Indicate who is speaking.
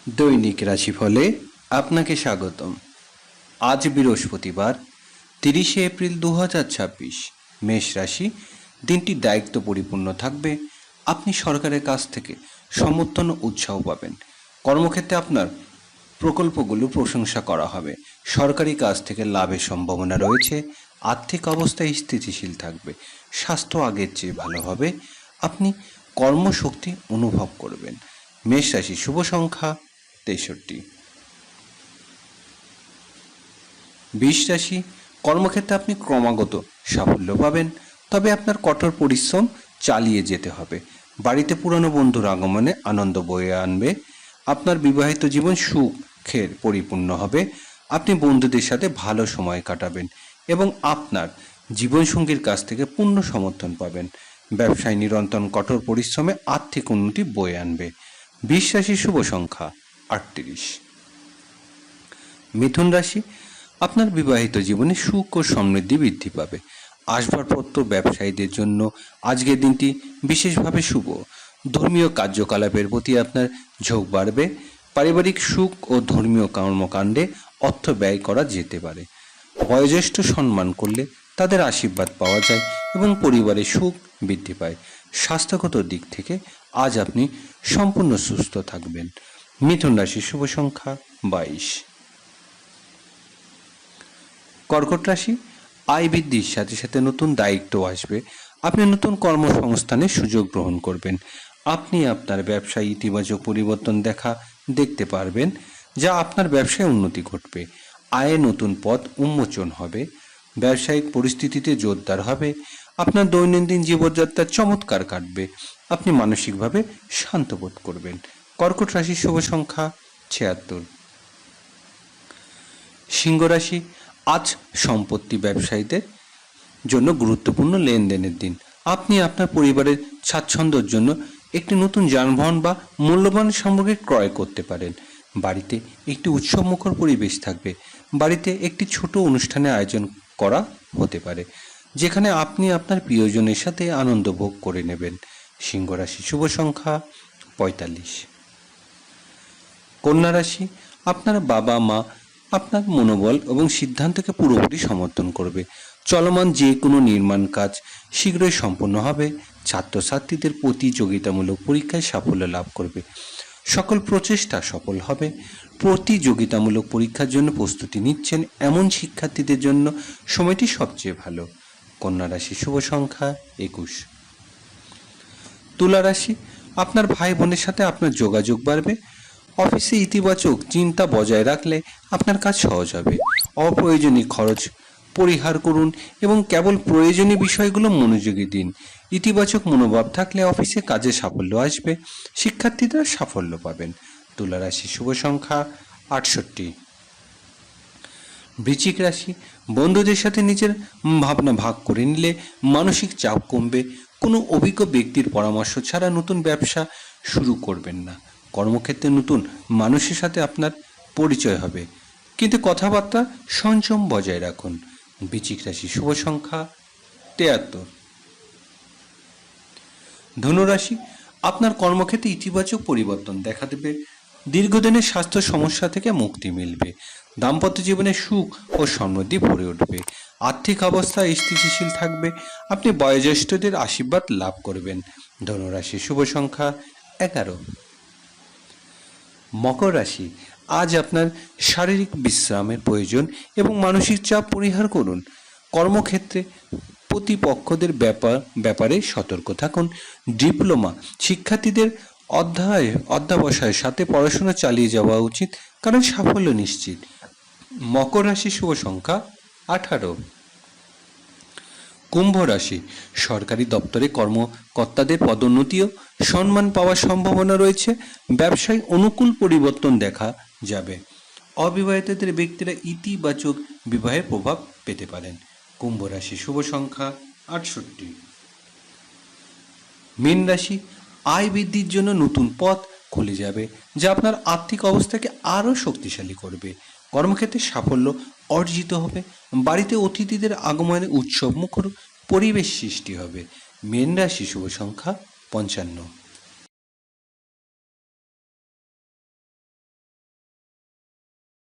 Speaker 1: দৈনিক রাশিফলে আপনাকে স্বাগতম। আজ বৃহস্পতিবার 30শে এপ্রিল 2026। মেষ রাশি। দিনটি দায়িত্ব পরিপূর্ণ থাকবে। আপনি সরকারের কাছ থেকে সমর্থন ও উৎসাহ পাবেন। কর্মক্ষেত্রে আপনার প্রকল্পগুলো প্রশংসা করা হবে। সরকারি কাজ থেকে লাভের সম্ভাবনা রয়েছে। আর্থিক অবস্থা স্থিতিশীল থাকবে। স্বাস্থ্য আগের চেয়ে ভালো হবে। আপনি কর্মশক্তি অনুভব করবেন। মেষ রাশি। শুভ সংখ্যা 63। বৃষ রাশি। কর্মক্ষেত্রে আপনি ক্রমাগত সাফল্য পাবেন, তবে আপনার কঠোর পরিশ্রম চালিয়ে যেতে হবে। বাড়িতে পুরনো বন্ধুর আগমনে আনন্দ বয়ে আনবে। আপনার বিবাহিত জীবন সুখের পরিপূর্ণ হবে। আপনি বন্ধুদের সাথে ভালো সময় কাটাবেন এবং আপনার জীবনসঙ্গীর কাছ থেকে পূর্ণ সমর্থন পাবেন। ব্যবসায় নিরন্তর কঠোর পরিশ্রমে আর্থিক উন্নতি বয়ে আনবে। বৃষ রাশি। শুভ সংখ্যা 38। মিথুন রাশি। আপনার বিবাহিত জীবনে সুখ ও সমৃদ্ধি বৃদ্ধি পাবে। আসবাবপত্র ব্যবসায়ীদের জন্য আজকের দিনটি বিশেষভাবে শুভ। ধর্মীয় কার্যকলাপের প্রতি আপনার ঝোঁক বাড়বে। পারিবারিক সুখ ও ধর্মীয় কর্মকাণ্ডে অর্থ ব্যয় করা যেতে পারে। বয়োজ্যেষ্ঠ সম্মান করলে তাদের আশীর্বাদ পাওয়া যায় এবং পরিবারের সুখ বৃদ্ধি পায়। স্বাস্থ্যগত দিক থেকে আজ আপনি সম্পূর্ণ সুস্থ থাকবেন। মিথুন রাশি। শুভ সংখ্যা 22। কর্কট রাশি। আয় বৃদ্ধির সাথে সাথে নতুন দায়িত্ব আসবে। আপনি নতুন কর্মসংস্থানের সুযোগ গ্রহণ করবেন। আপনি আপনার ব্যবসায় ইতিবাচক পরিবর্তন দেখতে পারবেন, যা আপনার ব্যবসায় উন্নতি ঘটবে। আয়ে নতুন পথ উন্মোচন হবে। ব্যবসায়িক পরিস্থিতিতে জোরদার হবে। আপনার দৈনন্দিন জীবনযাত্রা চমৎকার কাটবে। আপনি মানসিকভাবে শান্ত বোধ করবেন। কর্কট রাশির শুভ সংখ্যা 76। সিংহ রাশি। আজ সম্পত্তি ব্যবসায়ীদের জন্য গুরুত্বপূর্ণ লেনদেনের দিন। আপনি আপনার পরিবারের স্বাচ্ছন্দ্যের জন্য একটি নতুন যানবাহন বা মূল্যবান সামগ্রী ক্রয় করতে পারেন। বাড়িতে একটি উৎসবমুখর পরিবেশ থাকবে। বাড়িতে একটি ছোট অনুষ্ঠানের আয়োজন করা হতে পারে, যেখানে আপনি আপনার প্রিয়জনের সাথে আনন্দ ভোগ করে নেবেন। সিংহ রাশি। শুভ সংখ্যা 45। কন্যা রাশি। আপনার বাবা মা আপনার মনোবল এবং সিদ্ধান্তকে পুরোপুরি সমর্থন করবে। চলমান যে কোনো নির্মাণ কাজ শীঘ্রই সম্পন্ন হবে। ছাত্রছাত্রীদের প্রতিযোগিতামূলক পরীক্ষায় সাফল্য লাভ করবে। সকল প্রচেষ্টা সফল হবে। প্রতিযোগিতামূলক পরীক্ষার জন্য প্রস্তুতি নিচ্ছেন এমন শিক্ষার্থীদের জন্য সময়টি সবচেয়ে ভালো। কন্যা রাশি। শুভ সংখ্যা 21। তুলা রাশি। আপনার ভাই বোনের সাথে আপনার যোগাযোগ বাড়বে। অফিসে ইতিবাচক চিন্তা বজায় রাখলে আপনার কাজ সহজ হবে। অপ্রয়োজনীয় খরচ পরিহার করুন এবং কেবল প্রয়োজনীয় বিষয়গুলো মনোযোগী দিন। ইতিবাচক মনোভাব থাকলে অফিসে কাজে সাফল্য আসবে। শিক্ষার্থীরা সাফল্য পাবেন। তুলা রাশি। শুভ সংখ্যা 68। বৃশ্চিক রাশি। বন্ধুদের সাথে নিজের ভাবনা ভাগ করে নিলে মানসিক চাপ কমবে। কোনো অভিজ্ঞ ব্যক্তির পরামর্শ ছাড়া নতুন ব্যবসা শুরু করবেন না। কর্মক্ষেত্রে নতুন মানুষের সাথে আপনার পরিচয় হবে, কিন্তু কথাবার্তা সংযম বজায় রাখুন। বৃশ্চিক রাশি। শুভ সংখ্যা 73। ধনুরাশি। আপনার কর্মক্ষেত্রে ইতিবাচক পরিবর্তন দেখা দেবে। দীর্ঘদিনের স্বাস্থ্য সমস্যা থেকে মুক্তি মিলবে। দাম্পত্য জীবনে সুখ ও সমৃদ্ধি ভরে উঠবে। আর্থিক অবস্থা স্থিতিশীল থাকবে। আপনি বয়োজ্যেষ্ঠদের আশীর্বাদ লাভ করবেন। ধনুরাশি। শুভ সংখ্যা 11। মকর রাশি। আজ আপনার শারীরিক বিশ্রামের প্রয়োজন এবং মানসিক চাপ পরিহার করুন। কর্মক্ষেত্রে প্রতিপক্ষদের ব্যাপারে সতর্ক থাকুন। ডিপ্লোমা শিক্ষার্থীদের অধ্যাবসায়ের সাথে পড়াশোনা চালিয়ে যাওয়া উচিত, কারণ সাফল্য নিশ্চিত। মকর রাশি। শুভ সংখ্যা 18। কুম্ভ রাশি। সরকারি দপ্তরে কর্মকর্তাদের পদোন্নতি ও সম্মান পাওয়ার সম্ভাবনা রয়েছে। ব্যবসায় অনুকূল পরিবর্তন দেখা যাবে। অবিবাহিতদের ব্যক্তিরা ইতিবাচক বিবাহের প্রভাব পেতে পারেন। কুম্ভ রাশি। শুভ সংখ্যা 68। মীন রাশি। আয় বৃদ্ধির জন্য নতুন পথ খুলে যাবে, যা আপনার আর্থিক অবস্থাকে আরও শক্তিশালী করবে। কর্মক্ষেত্রে সাফল্য অর্জিত হবে। বাড়িতে অতিথিদের আগমনে উৎসবমুখর পরিবেশ সৃষ্টি হবে। মীন রাশি। শুভ সংখ্যা 55।